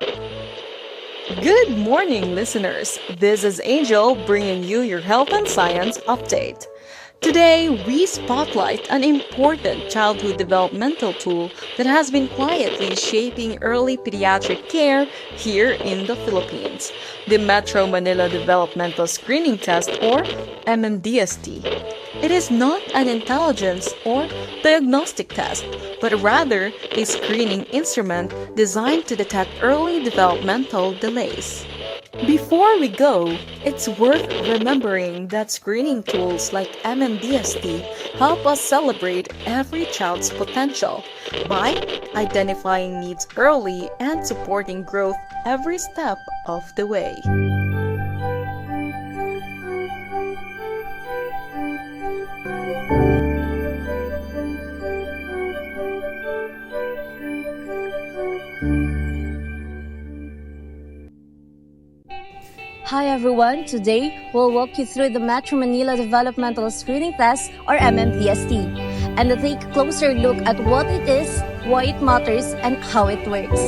Good morning, listeners. This is Angel bringing you your health and science update. Today, we spotlight an important childhood developmental tool that has been quietly shaping early pediatric care here in the Philippines, the Metro Manila Developmental Screening Test, or MMDST. It is not an intelligence or diagnostic test, but rather a screening instrument designed to detect early developmental delays. Before we go, it's worth remembering that screening tools like MMDST help us celebrate every child's potential by identifying needs early and supporting growth every step of the way. Hi everyone, today we'll walk you through the Metro Manila Developmental Screening Test or MMDST and take a closer look at what it is, why it matters, and how it works.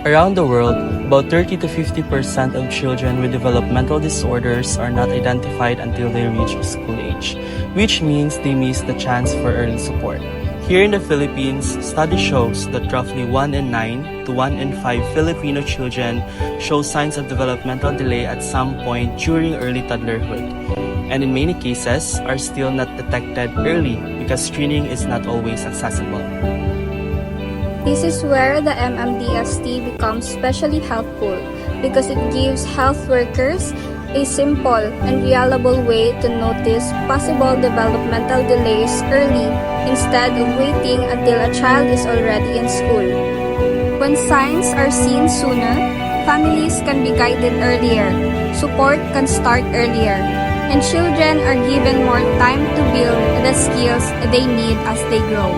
Around the world, about 30 to 50% of children with developmental disorders are not identified until they reach school age, which means they miss the chance for early support. Here in the Philippines, study shows that roughly 1 in 9 to 1 in 5 Filipino children show signs of developmental delay at some point during early toddlerhood, and in many cases are still not detected early because screening is not always accessible. This is where the MMDST becomes especially helpful because it gives health workers a simple and reliable way to notice possible developmental delays early instead of waiting until a child is already in school. When signs are seen sooner, families can be guided earlier, support can start earlier, and children are given more time to build the skills they need as they grow.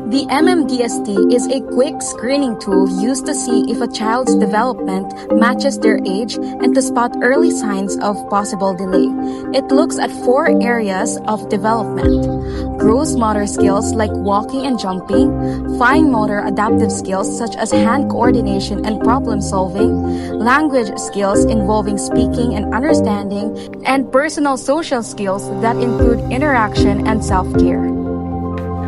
The MMDST is a quick screening tool used to see if a child's development matches their age and to spot early signs of possible delay. It looks at 4 areas of development: gross motor skills like walking and jumping, fine motor adaptive skills such as hand coordination and problem solving, language skills involving speaking and understanding, and personal social skills that include interaction and self-care.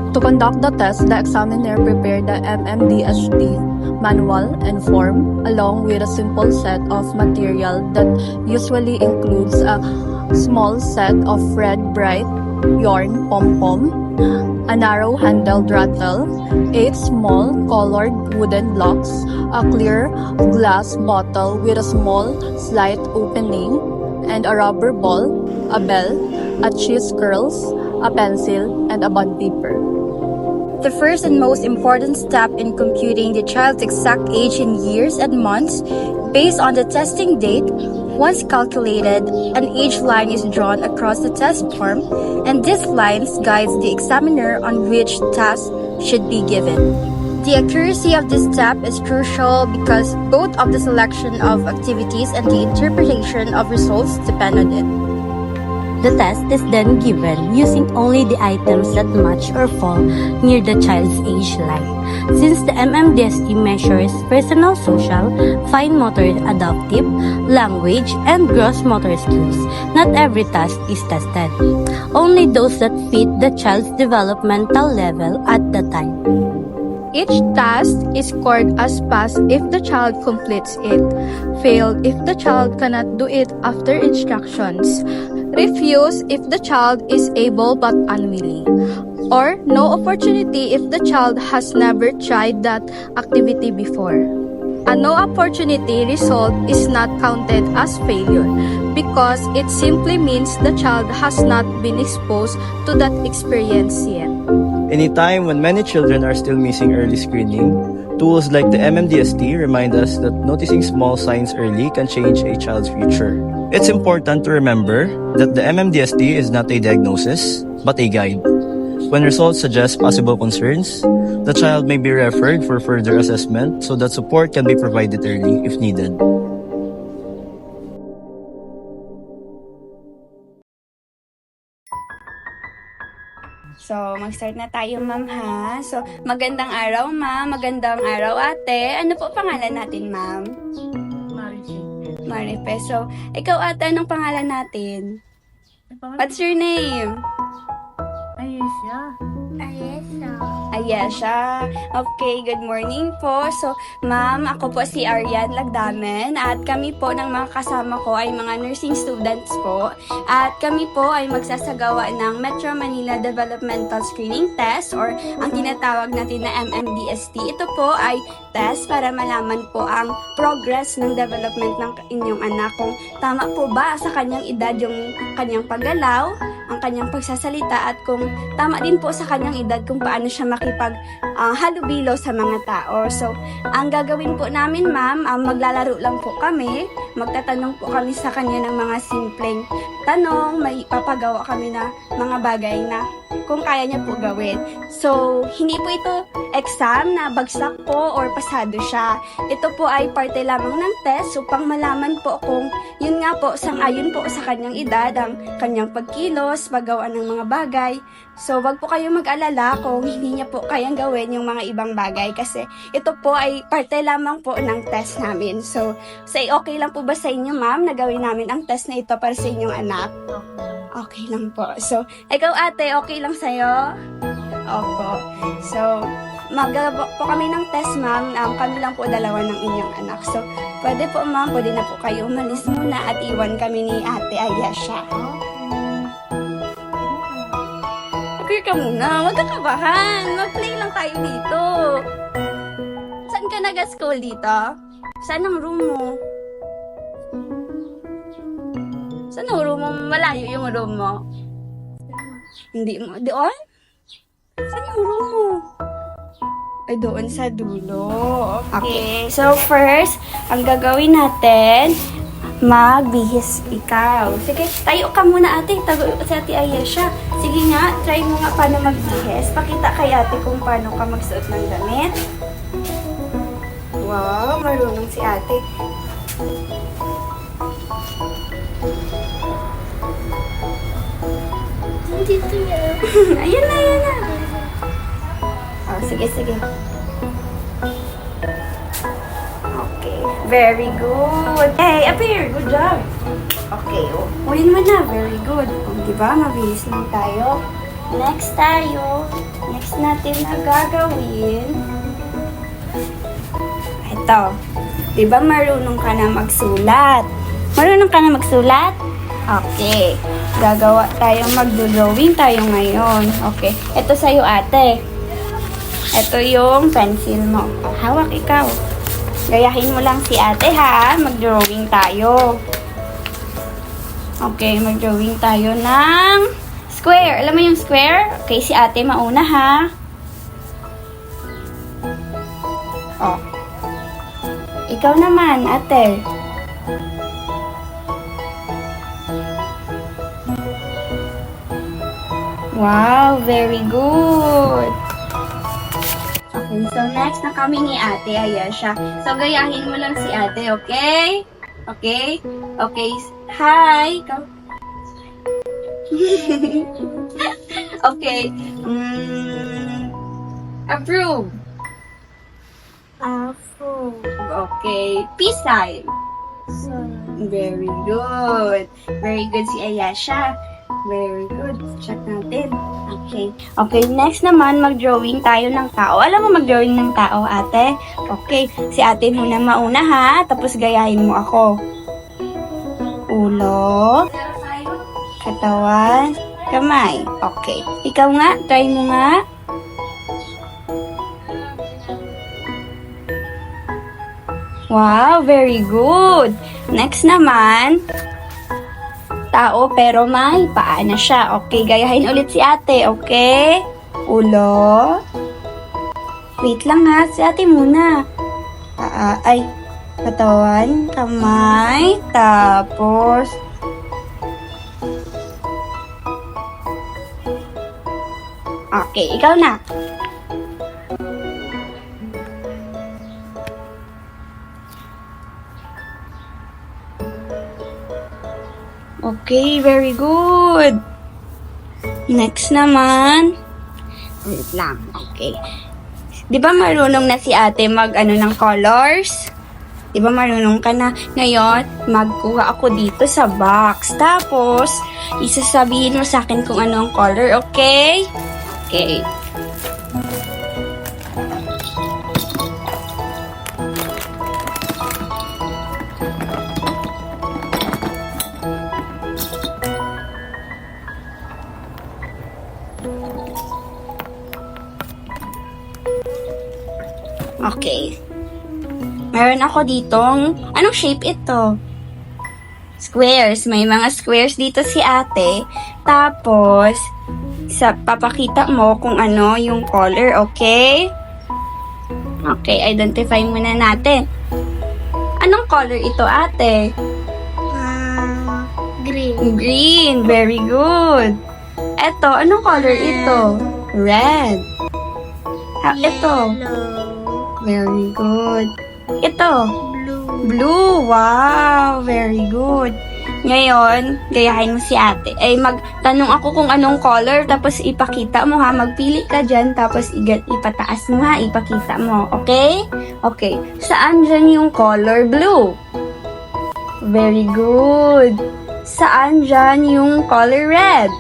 To conduct the test, the examiner prepared the MMDST manual and form along with a simple set of material that usually includes a small set of red bright yarn pom-pom, a narrow-handled rattle, 8 small colored wooden blocks, a clear glass bottle with a small slight opening, and a rubber ball, a bell, a cheese curls, a pencil, and a bond paper. The first and most important step in computing the child's exact age in years and months based on the testing date, once calculated, an age line is drawn across the test form, and this line guides the examiner on which task should be given. The accuracy of this step is crucial because both of the selection of activities and the interpretation of results depend on it. The test is then given using only the items that match or fall near the child's age line. Since the MMDST measures personal, social, fine motor adaptive, language, and gross motor skills, not every task is tested. Only those that fit the child's developmental level at the time. Each task is scored as passed if the child completes it, failed if the child cannot do it after instructions, refuse if the child is able but unwilling, or no opportunity if the child has never tried that activity before. A no opportunity result is not counted as failure because it simply means the child has not been exposed to that experience yet. In a time when many children are still missing early screening, tools like the MMDST remind us that noticing small signs early can change a child's future. It's important to remember that the MMDST is not a diagnosis, but a guide. When results suggest possible concerns, the child may be referred for further assessment so that support can be provided early if needed. So, mag-start na tayo, ma'am, ha? So, magandang araw, ma'am. Magandang araw, ate. Ano po pangalan natin, ma'am? Marife. So, ikaw, ate, anong pangalan natin? What's your name? Ayesha. Okay, good morning po. So, ma'am, ako po si Arian Lagdamen at kami po ng mga kasama ko ay mga nursing students po. At kami po ay magsasagawa ng Metro Manila Developmental Screening Test or ang tinatawag natin na MMDST. Ito po ay test para malaman po ang progress ng development ng inyong anak kung tama po ba sa kanyang edad yung kanyang paggalaw, ang kanyang pagsasalita at kung tama din po sa kanyang edad kung paano siya halubilo sa mga tao. So, ang gagawin po namin, ma'am, maglalaro lang po kami. Magtatanong po kami sa kanya ng mga simpleng tanong. May papagawa kami na mga bagay na kung kaya niya po gawin. So, hindi po ito exam na bagsak po or pasado siya. Ito po ay parte lamang ng test upang malaman po kung yun nga po, sang-ayon po sa kanyang edad, ang kanyang pagkilos, paggawa ng mga bagay. So, wag po kayong mag-alala kung hindi niya po kayang gawin yung mga ibang bagay kasi ito po ay parte lamang po ng test namin. So, say okay lang po ba sa inyo, ma'am, na gawin namin ang test na ito para sa inyong anak? Okay lang po. So, ikaw, ate, okay lang sa'yo? Opo. So, magagawa po kami ng test, ma'am. Kami lang po dalawa ng inyong anak. So, pwede po, ma'am, pwede na po kayo umalis muna at iwan kami ni ate Ayesha. Okay ka muna. Huwag ka kabahan. Mag-play lang tayo dito. Saan ka nag-school dito? Saan ang room mo? Saan ang room mo? Malayo yung room mo. Hindi mo. Doon? Saan yung room mo? Ay, doon sa dulo. Okay. So, first, ang gagawin natin, magbihis ikaw. Sige, tayo ka muna, ate. Tago si ate Ayesha. Sige nga, try mo nga paano magbihis. Pakita kay ate kung paano ka magsuot ng damit. Wow, marunong si ate. Dito yan. Ayan na, ayan na. Oh, sige, sige. Okay, very good. Hey, appear. Good job. Okay, uwin mo na. Very good. Diba, mabilis lang tayo. Next tayo. Next natin na gagawin. Ito. Diba, marunong ka na magsulat? Marunong ka na magsulat? Okay. Gagawa tayo, mag-drawing tayo ngayon. Okay. Ito sa'yo, ate. Ito yung pencil mo. Hawak ikaw. Gayahin mo lang si ate, ha? Mag-drawing tayo. Okay, mag-drawing tayo ng square. Alam mo yung square? Okay, si ate mauna, ha? Oh. Ikaw naman, ate. Wow, very good. Okay, so next na kami ni ate Ayesha. So, gayahin mo lang si ate, okay? Okay? Okay. Hi! Okay. Approve. Approve. Okay. Peace sign. Very good. Very good si Ayesha. Very good. Check natin. Okay. Okay, next naman, mag-drawing tayo ng tao. Alam mo mag-drawing ng tao, ate? Okay. Si ate muna mauna, ha? Tapos gayahin mo ako. Ulo. Katawan. Kamay. Okay. Ikaw nga. Try mo nga. Wow, very good. Next naman, tao pero may paa na siya. Okay, gayahin ulit si ate, okay? Ulo. Wait lang ha, si ate muna. Paa, ay, katawan, kamay, tapos okay, ikaw na. Okay, very good. Next naman. Wait lang. Okay. Di ba marunong na si ate ng colors? Di ba marunong ka na? Ngayon, magkuha ako dito sa box. Tapos, isasabihin mo sa akin kung ano ang color, okay? Okay. Okay. Meron ako ditong, anong shape ito? Squares. May mga squares dito si ate. Tapos, papakita mo kung ano yung color, okay? Okay, identify muna natin. Anong color ito, ate? Green. Green. Very good. Eto, anong color ito? Red. Ito. Very good. Ito. Blue. Wow. Very good. Ngayon, gayahin mo si ate. Magtanong ako kung anong color, tapos ipakita mo ha. Magpili ka dyan, tapos ipataas mo ha. Ipakita mo. Okay? Okay. Saan dyan yung color blue? Very good. Saan dyan yung color red?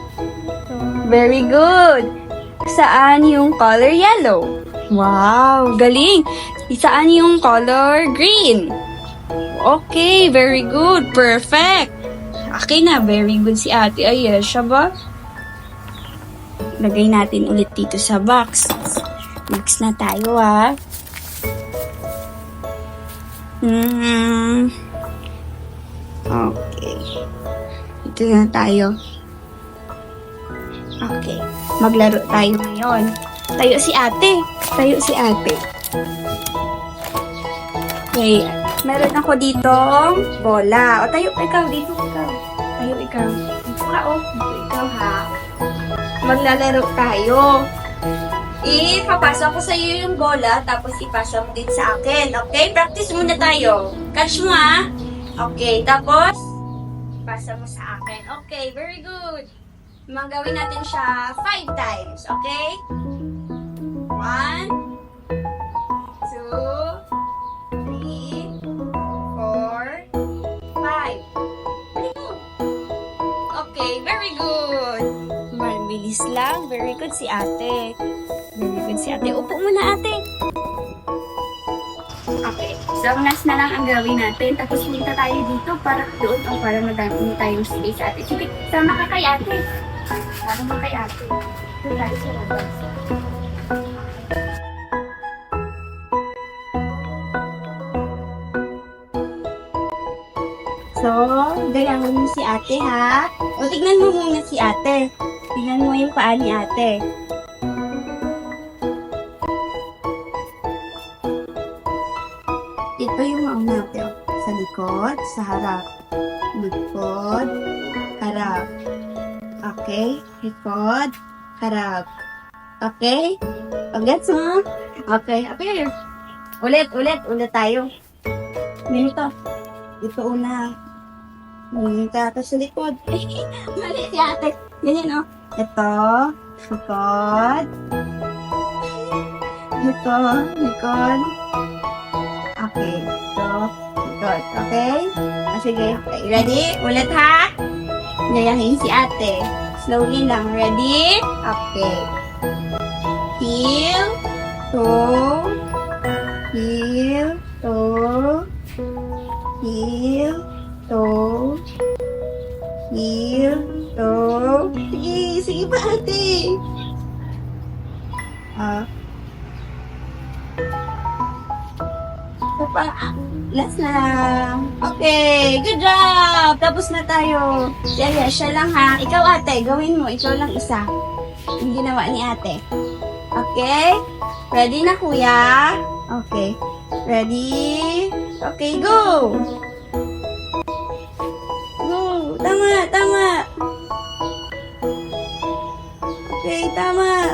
Very good. Saan yung color yellow? Wow, galing. Saan yung color green? Okay, very good. Perfect. Okay na, very good si ate. Ay, yes, siya ba? Lagay natin ulit dito sa box. Next na tayo, ha? Okay. Dito na tayo. Okay. Maglaro tayo ngayon. Tayo si ate. Okay. Meron ako ditong bola. O, tayo ikaw. Dito ikaw. Tayo ikaw. Dito ka, Dito ikaw, ha. Maglalaro tayo. Ipapasa ko sa iyo yung bola, tapos ipasa mo din sa akin. Okay? Practice muna tayo. Catch mo, ha? Okay. Tapos, ipasa mo sa akin. Okay. Very good. Gawin natin siya 5 times. Okay? 1, 2, 3, 4, 5. Okay, very good. Bilis lang. Very good si ate. Upo muna, ate. Okay. So, last na lang ang gawin natin. Tapos, hinta tayo dito para doon o para madami tayong space, ate. Sige, sama ka kay ate. Sama ka kay ate. Doon tayo sa labas. So, gayangan mo si ate, ha? O, tignan mo muna si ate. Tignan mo yung paa ni ate. Ito yung mauna natin. Sa likod, sa harap. Likod, harap. Okay? Likod, harap. Okay? Pag-gets mo? Okay. Okay. Ulit tayo. Ganito. Ito una. Ganito sa likod. Mali si ate. Ganyan, Ito. Likod. Likod. Okay. Ito. Likod. Okay? Sige. Okay. Ready? Ulit, ha? Gayahin si ate. Slowly lang. Ready? Okay. Heel. Toe. Heel. Toe. Heel. Toe. Heel. Toe. Sige pa, ate. Last na lang. Okay, good job! Tapos na tayo. Siya lang, ha. Ikaw, ate, gawin mo. Ikaw lang isa. Yung ginawa ni ate. Okay? Ready na, kuya? Okay. Ready? Okay, go! Go! Tama! Okay, tama!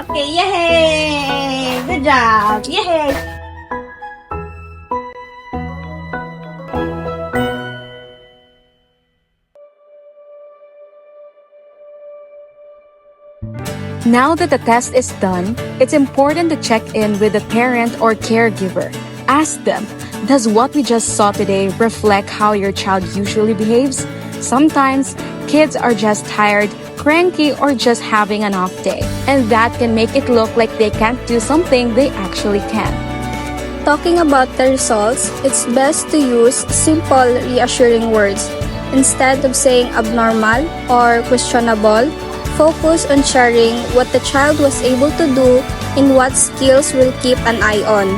Okay, yay! Good job! Yay! Now that the test is done, it's important to check in with the parent or caregiver. Ask them, does what we just saw today reflect how your child usually behaves? Sometimes, kids are just tired, cranky, or just having an off day, and that can make it look like they can't do something they actually can. Talking about the results, it's best to use simple, reassuring words. Instead of saying abnormal or questionable, focus on sharing what the child was able to do and what skills will keep an eye on.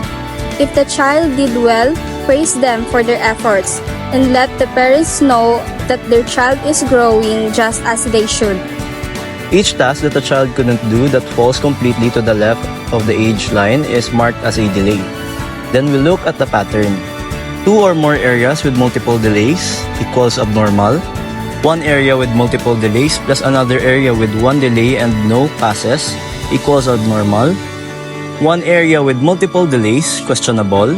If the child did well, praise them for their efforts and let the parents know that their child is growing just as they should. Each task that a child couldn't do that falls completely to the left of the age line is marked as a delay. Then we look at the pattern. 2 or more areas with multiple delays equals abnormal. 1 area with multiple delays plus another area with 1 delay and no passes equals abnormal. 1 area with multiple delays, questionable.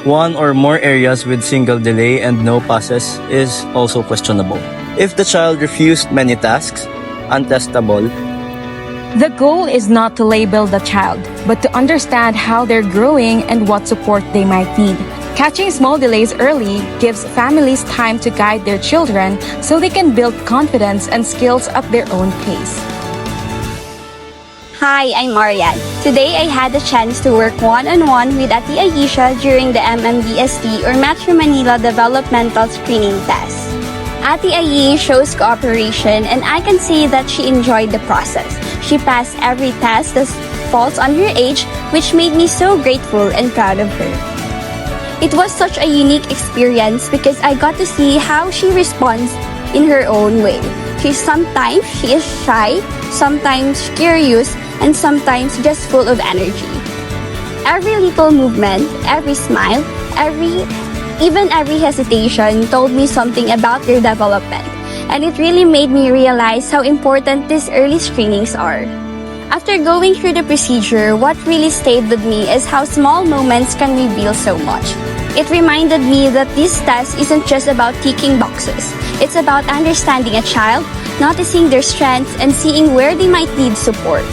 1 or more areas with single delay and no passes is also questionable. If the child refused many tasks, untestable. The goal is not to label the child, but to understand how they're growing and what support they might need. Catching small delays early gives families time to guide their children so they can build confidence and skills at their own pace. Hi, I'm Marian. Today I had the chance to work one-on-one with Ate Aisha during the MMDST or Metro Manila Developmental Screening Test. Ate Aisha shows cooperation and I can say that she enjoyed the process. She passed every test that falls under her age, which made me so grateful and proud of her. It was such a unique experience because I got to see how she responds in her own way. Sometimes she is shy, sometimes curious, and sometimes just full of energy. Every little movement, every smile, even every hesitation told me something about their development, and it really made me realize how important these early screenings are. After going through the procedure, what really stayed with me is how small moments can reveal so much. It reminded me that this test isn't just about ticking boxes. It's about understanding a child, noticing their strengths, and seeing where they might need support.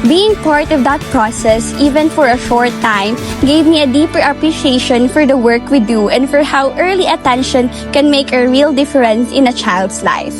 Being part of that process, even for a short time, gave me a deeper appreciation for the work we do and for how early attention can make a real difference in a child's life.